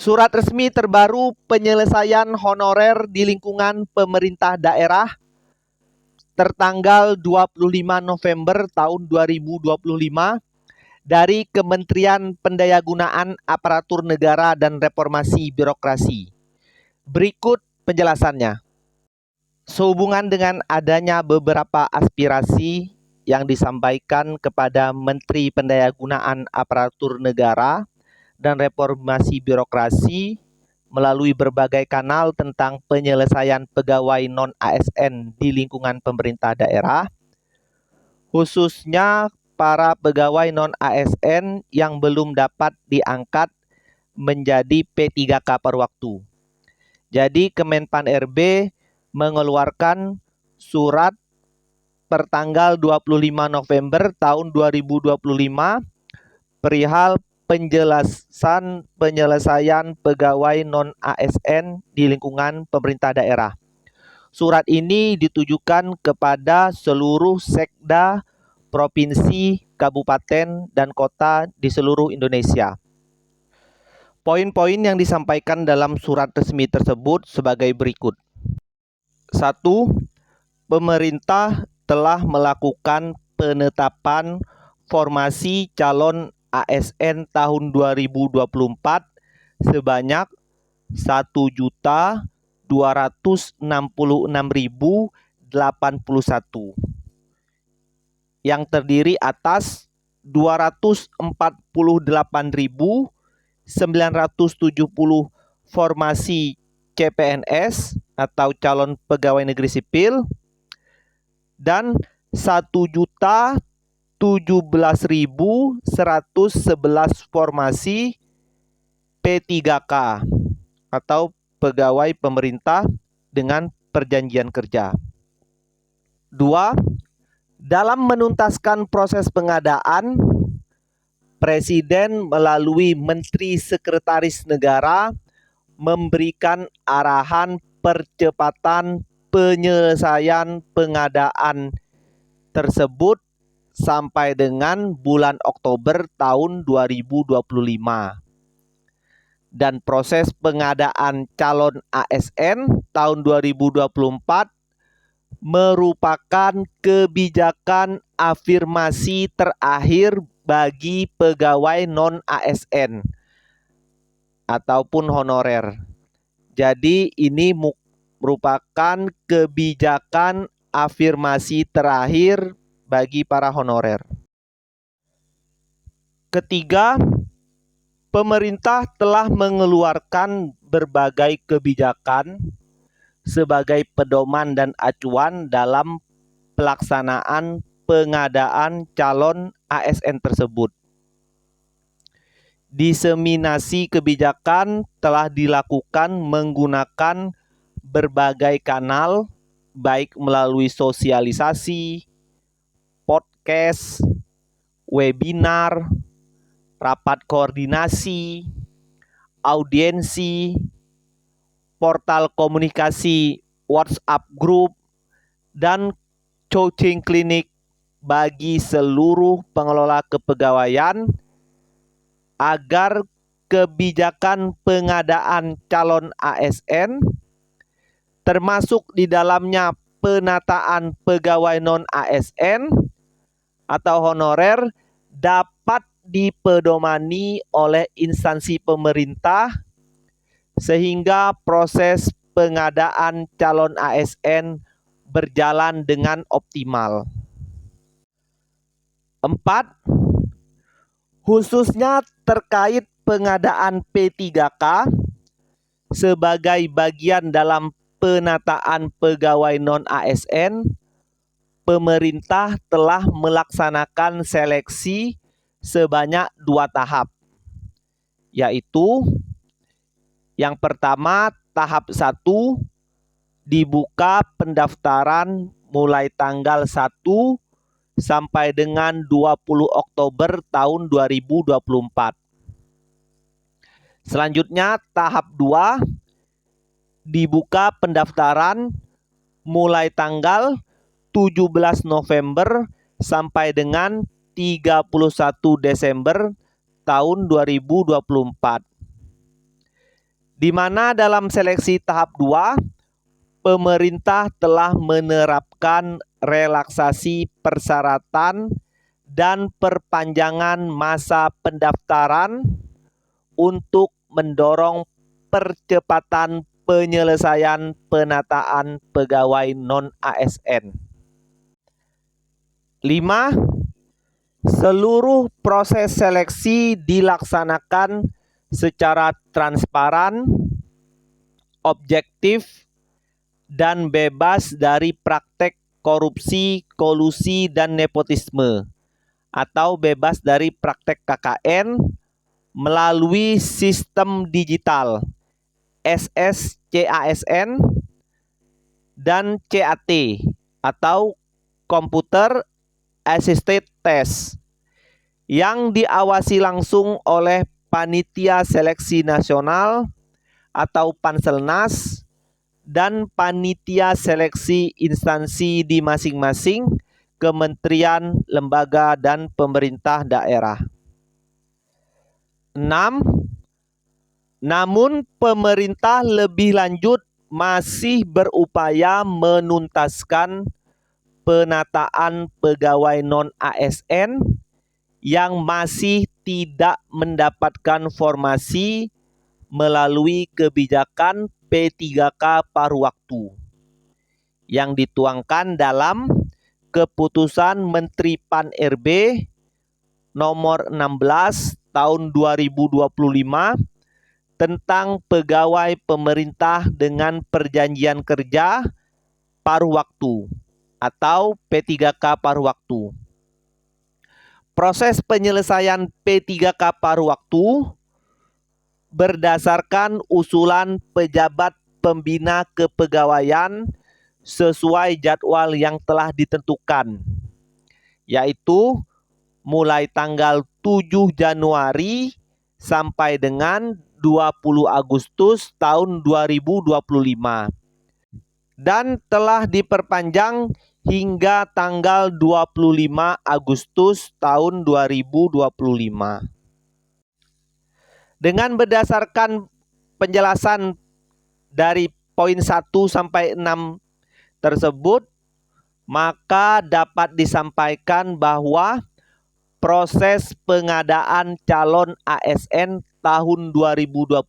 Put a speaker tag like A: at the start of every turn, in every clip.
A: Surat resmi terbaru penyelesaian honorer di lingkungan pemerintah daerah tertanggal 25 November tahun 2025 dari Kementerian Pendayagunaan Aparatur Negara dan Reformasi Birokrasi. Berikut penjelasannya. Sehubungan dengan adanya beberapa aspirasi yang disampaikan kepada Menteri Pendayagunaan Aparatur Negara dan Reformasi Birokrasi melalui berbagai kanal tentang penyelesaian pegawai non-ASN di lingkungan pemerintah daerah, khususnya para pegawai non-ASN yang belum dapat diangkat menjadi P3K per waktu. Jadi Kemenpan RB mengeluarkan surat pertanggal 25 November tahun 2025 perihal penyelesaian pegawai non-ASN di lingkungan pemerintah daerah. Surat ini ditujukan kepada seluruh sekda, provinsi, kabupaten, dan kota di seluruh Indonesia. Poin-poin yang disampaikan dalam surat resmi tersebut sebagai berikut. 1. Pemerintah telah melakukan penetapan formasi calon ASN tahun 2024 sebanyak 1.266.081 yang terdiri atas 248.970 formasi CPNS atau calon pegawai negeri sipil dan 1.017.111 formasi P3K atau pegawai pemerintah dengan perjanjian kerja. 2. Dalam menuntaskan proses pengadaan, Presiden melalui Menteri Sekretaris Negara memberikan arahan percepatan penyelesaian pengadaan tersebut sampai dengan bulan Oktober tahun 2025. Dan proses pengadaan calon ASN tahun 2024 merupakan kebijakan afirmasi terakhir bagi pegawai non-ASN ataupun honorer. Jadi ini merupakan kebijakan afirmasi terakhir bagi para honorer. Ketiga, pemerintah telah mengeluarkan berbagai kebijakan sebagai pedoman dan acuan dalam pelaksanaan pengadaan calon ASN tersebut. Diseminasi kebijakan telah dilakukan menggunakan berbagai kanal, baik melalui sosialisasi, podcast, webinar, rapat koordinasi, audiensi, portal komunikasi WhatsApp group, dan coaching klinik bagi seluruh pengelola kepegawaian agar kebijakan pengadaan calon ASN termasuk di dalamnya penataan pegawai non-ASN atau honorer dapat dipedomani oleh instansi pemerintah sehingga proses pengadaan calon ASN berjalan dengan optimal. 4. Khususnya terkait pengadaan P3K sebagai bagian dalam penataan pegawai non-ASN, pemerintah telah melaksanakan seleksi sebanyak 2 tahap, yaitu yang pertama, tahap 1 dibuka pendaftaran mulai tanggal 1 sampai dengan 20 Oktober tahun 2024. Selanjutnya tahap 2 dibuka pendaftaran mulai tanggal 17 November sampai dengan 31 Desember tahun 2024. di mana dalam seleksi tahap 2, pemerintah telah menerapkan relaksasi persyaratan dan perpanjangan masa pendaftaran untuk mendorong percepatan penyelesaian penataan pegawai non-ASN. 5. Seluruh proses seleksi dilaksanakan secara transparan, objektif, dan bebas dari praktek korupsi, kolusi, dan nepotisme, atau bebas dari praktek KKN melalui sistem digital SSCASN dan CAT atau Computer Assisted Test yang diawasi langsung oleh Panitia Seleksi Nasional atau Panselnas dan Panitia Seleksi instansi di masing-masing kementerian, lembaga, dan pemerintah daerah. 6. Namun pemerintah lebih lanjut masih berupaya menuntaskan penataan pegawai non-ASN yang masih tidak mendapatkan formasi melalui kebijakan P3K paruh waktu yang dituangkan dalam Keputusan Menteri Pan-RB nomor 16 tahun 2025 tentang pegawai pemerintah dengan perjanjian kerja paruh waktu atau P3K paruh waktu. Proses penyelesaian P3K paruh waktu berdasarkan usulan pejabat pembina kepegawaian sesuai jadwal yang telah ditentukan, yaitu mulai tanggal 7 Januari sampai dengan 20 Agustus tahun 2025 dan telah diperpanjang hingga tanggal 25 Agustus tahun 2025. Dengan berdasarkan penjelasan dari poin 1 sampai 6 tersebut, maka dapat disampaikan bahwa proses pengadaan calon ASN tahun 2024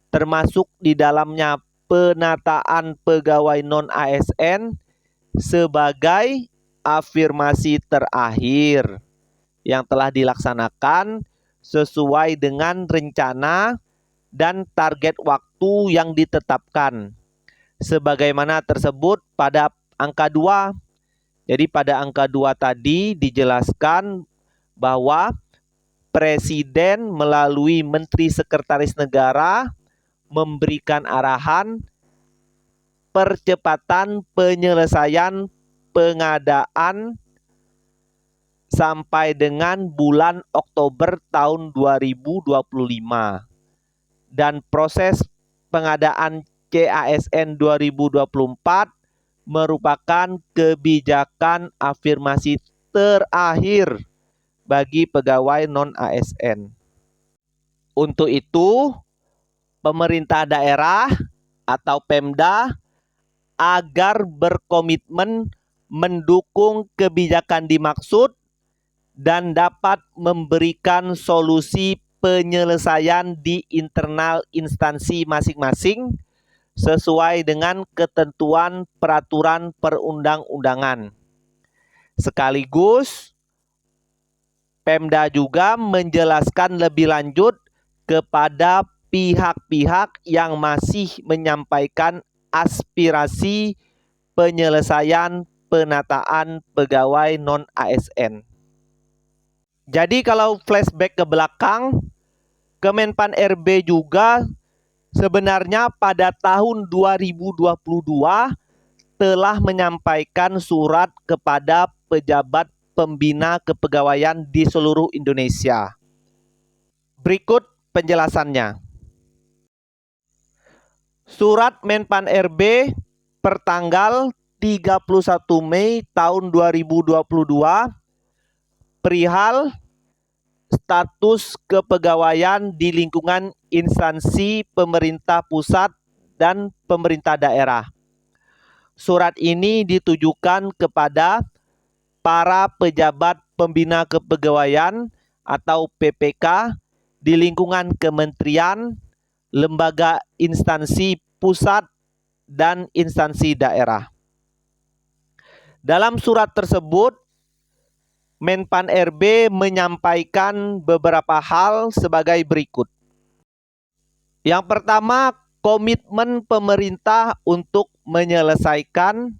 A: termasuk di dalamnya penataan pegawai non-ASN sebagai afirmasi terakhir yang telah dilaksanakan sesuai dengan rencana dan target waktu yang ditetapkan sebagaimana tersebut pada angka 2. Jadi pada angka 2 tadi dijelaskan bahwa Presiden melalui Menteri Sekretaris Negara memberikan arahan percepatan penyelesaian pengadaan sampai dengan bulan Oktober tahun 2025 dan proses pengadaan CASN 2024 merupakan kebijakan afirmasi terakhir bagi pegawai non-ASN. Untuk itu, pemerintah daerah atau Pemda agar berkomitmen mendukung kebijakan dimaksud dan dapat memberikan solusi penyelesaian di internal instansi masing-masing sesuai dengan ketentuan peraturan perundang-undangan. Sekaligus Pemda juga menjelaskan lebih lanjut kepada pihak-pihak yang masih menyampaikan aspirasi penyelesaian penataan pegawai non-ASN. Jadi kalau flashback ke belakang, Kemenpan RB juga sebenarnya pada tahun 2022 telah menyampaikan surat kepada pejabat pembina kepegawaian di seluruh Indonesia. Berikut penjelasannya. Surat Menpan RB pertanggal 31 Mei tahun 2022 perihal status kepegawaian di lingkungan instansi pemerintah pusat dan pemerintah daerah. Surat ini ditujukan kepada para pejabat pembina kepegawaian atau PPK di lingkungan kementerian, lembaga instansi pusat, dan instansi daerah. Dalam surat tersebut, Menpan RB menyampaikan beberapa hal sebagai berikut. Yang pertama, komitmen pemerintah untuk menyelesaikan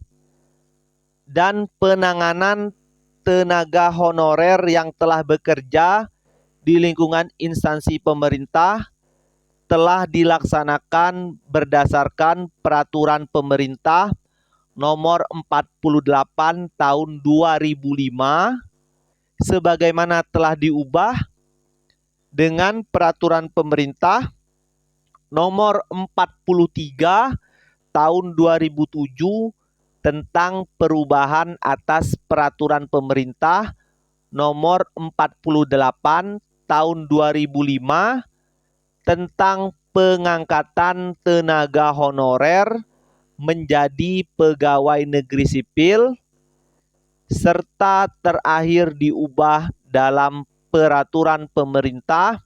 A: dan penanganan tenaga honorer yang telah bekerja di lingkungan instansi pemerintah telah dilaksanakan berdasarkan Peraturan Pemerintah Nomor 48 Tahun 2005 sebagaimana telah diubah dengan Peraturan Pemerintah Nomor 43 Tahun 2007 tentang perubahan atas Peraturan Pemerintah Nomor 48 Tahun 2005 tentang pengangkatan tenaga honorer menjadi pegawai negeri sipil, serta terakhir diubah dalam Peraturan Pemerintah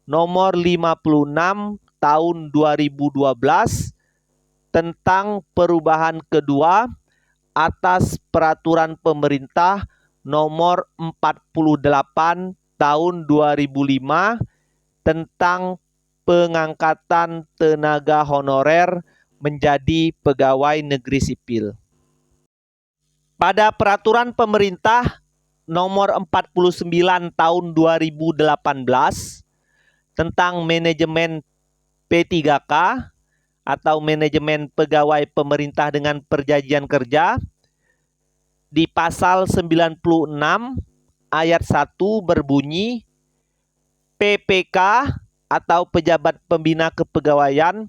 A: Nomor 56 Tahun 2012 tentang perubahan kedua atas Peraturan Pemerintah Nomor 48 Tahun 2005 tentang pengangkatan tenaga honorer menjadi pegawai negeri sipil. Pada Peraturan Pemerintah Nomor 49 Tahun 2018 tentang manajemen P3K atau manajemen pegawai pemerintah dengan perjanjian kerja, di pasal 96 ayat 1 berbunyi, PPK atau pejabat pembina kepegawaian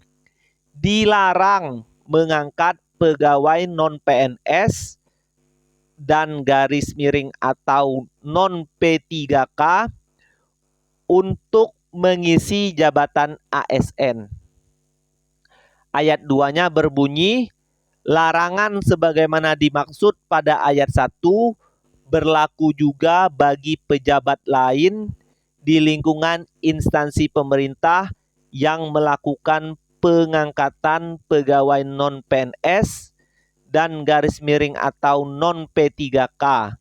A: dilarang mengangkat pegawai non-PNS dan garis miring atau non-P3K untuk mengisi jabatan ASN. Ayat 2-nya berbunyi, larangan sebagaimana dimaksud pada ayat 1 berlaku juga bagi pejabat lain di lingkungan instansi pemerintah yang melakukan pengangkatan pegawai non-PNS dan garis miring atau non-P3K.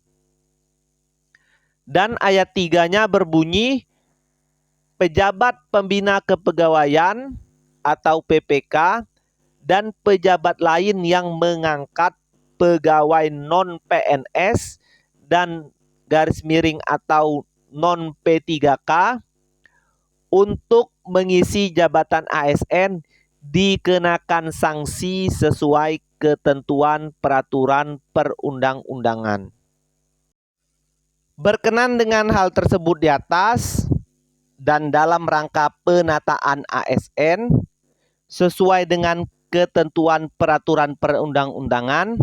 A: Dan ayat 3-nya berbunyi, pejabat pembina kepegawaian atau PPK dan pejabat lain yang mengangkat pegawai non-PNS dan garis miring atau non-P3K untuk mengisi jabatan ASN dikenakan sanksi sesuai ketentuan peraturan perundang-undangan. Berkenan dengan hal tersebut di atas dan dalam rangka penataan ASN sesuai dengan ketentuan peraturan perundang-undangan,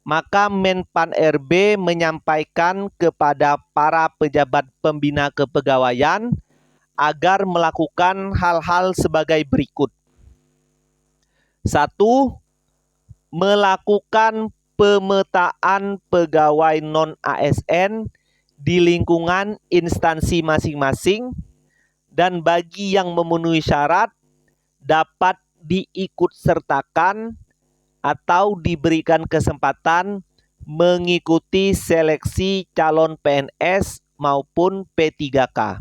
A: maka Menpan RB menyampaikan kepada para pejabat pembina kepegawaian agar melakukan hal-hal sebagai berikut. 1. Melakukan pemetaan pegawai non-ASN di lingkungan instansi masing-masing dan bagi yang memenuhi syarat dapat diikutsertakan atau diberikan kesempatan mengikuti seleksi calon PNS maupun P3K.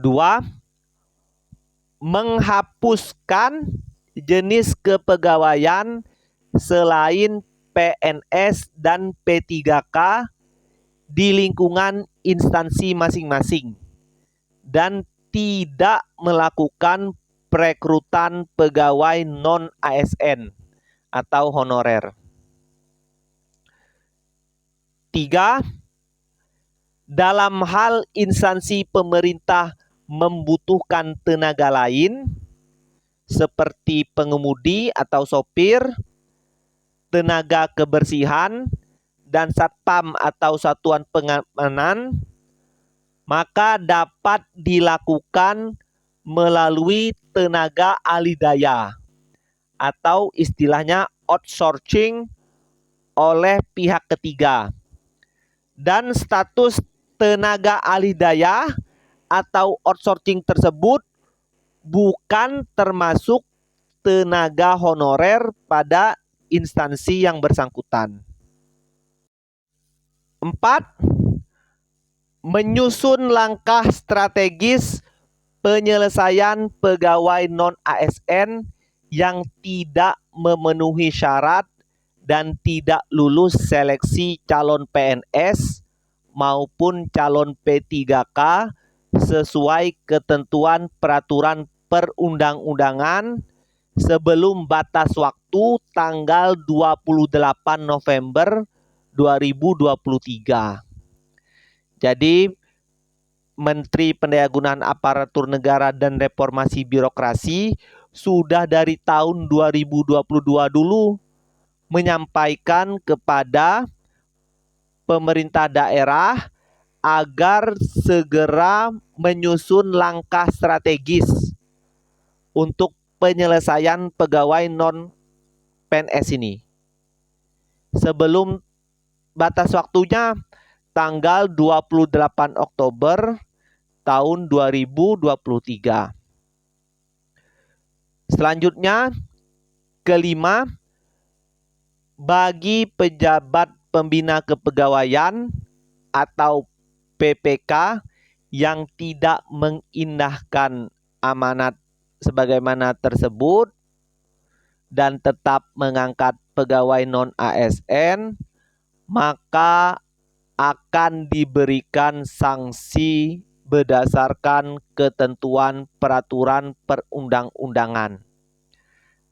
A: 2. Menghapuskan jenis kepegawaian selain PNS dan P3K di lingkungan instansi masing-masing dan tidak melakukan perekrutan pegawai non-ASN atau honorer. 3. Dalam hal instansi pemerintah membutuhkan tenaga lain seperti pengemudi atau sopir, tenaga kebersihan, dan satpam atau satuan pengamanan, maka dapat dilakukan melalui tenaga ahli daya atau istilahnya outsourcing oleh pihak ketiga. Dan status tenaga ahli daya atau outsourcing tersebut bukan termasuk tenaga honorer pada instansi yang bersangkutan. 4. Menyusun langkah strategis penyelesaian pegawai non-ASN yang tidak memenuhi syarat dan tidak lulus seleksi calon PNS maupun calon P3K sesuai ketentuan peraturan perundang-undangan sebelum batas waktu tanggal 28 November 2023. Jadi Menteri Pendayagunaan Aparatur Negara dan Reformasi Birokrasi sudah dari tahun 2022 dulu menyampaikan kepada pemerintah daerah agar segera menyusun langkah strategis untuk penyelesaian pegawai non-PNS ini sebelum batas waktunya tanggal 28 Oktober tahun 2023. Selanjutnya, kelima, bagi pejabat pembina kepegawaian atau PPK yang tidak mengindahkan amanat sebagaimana tersebut dan tetap mengangkat pegawai non-ASN, maka akan diberikan sanksi berdasarkan ketentuan peraturan perundang-undangan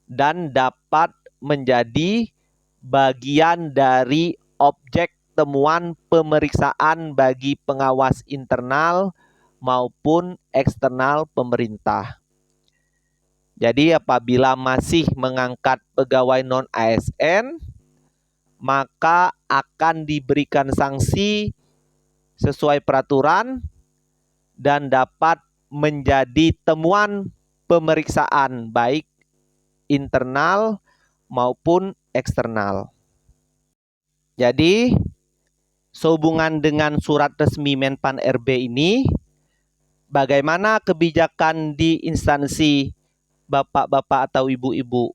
A: dan dapat menjadi bagian dari objek temuan pemeriksaan bagi pengawas internal maupun eksternal pemerintah. Jadi apabila masih mengangkat pegawai non-ASN, maka akan diberikan sanksi sesuai peraturan dan dapat menjadi temuan pemeriksaan baik internal maupun eksternal. Jadi sehubungan dengan surat resmi Menpan RB ini, bagaimana kebijakan di instansi bapak-bapak atau ibu-ibu?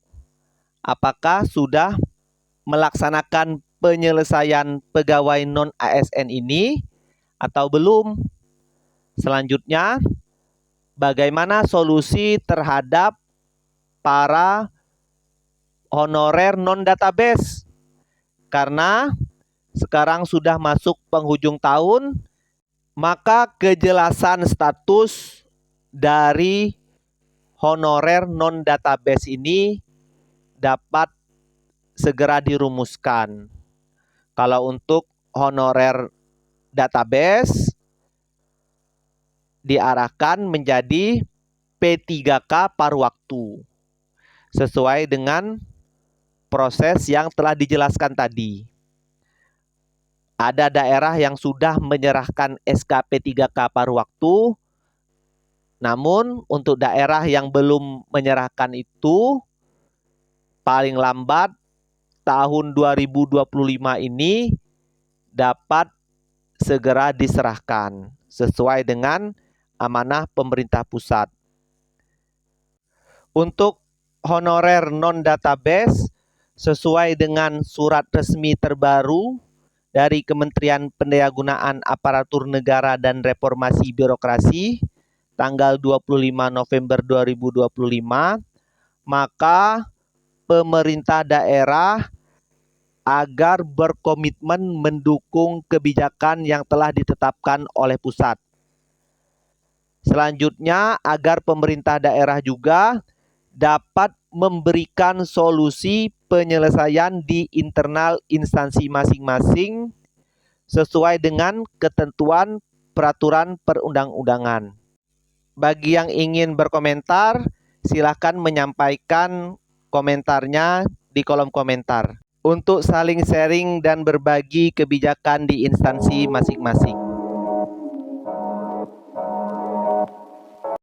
A: Apakah sudah melaksanakan penyelesaian pegawai non-ASN ini atau belum? Selanjutnya, bagaimana solusi terhadap para honorer non-database? Karena sekarang sudah masuk penghujung tahun, maka kejelasan status dari honorer non-database ini dapat segera dirumuskan. Kalau untuk honorer database diarahkan menjadi P3K paruh waktu sesuai dengan proses yang telah dijelaskan tadi. Ada daerah yang sudah menyerahkan SK P3K paruh waktu, namun untuk daerah yang belum menyerahkan itu paling lambat tahun 2025 ini dapat segera diserahkan sesuai dengan amanah pemerintah pusat. Untuk honorer non-database sesuai dengan surat resmi terbaru dari Kementerian Pendayagunaan Aparatur Negara dan Reformasi Birokrasi tanggal 25 November 2025, maka pemerintah daerah agar berkomitmen mendukung kebijakan yang telah ditetapkan oleh pusat. Selanjutnya, agar pemerintah daerah juga dapat memberikan solusi penyelesaian di internal instansi masing-masing sesuai dengan ketentuan peraturan perundang-undangan. Bagi yang ingin berkomentar, silakan menyampaikan komentarnya di kolom komentar. untuk saling sharing dan berbagi kebijakan di instansi masing-masing.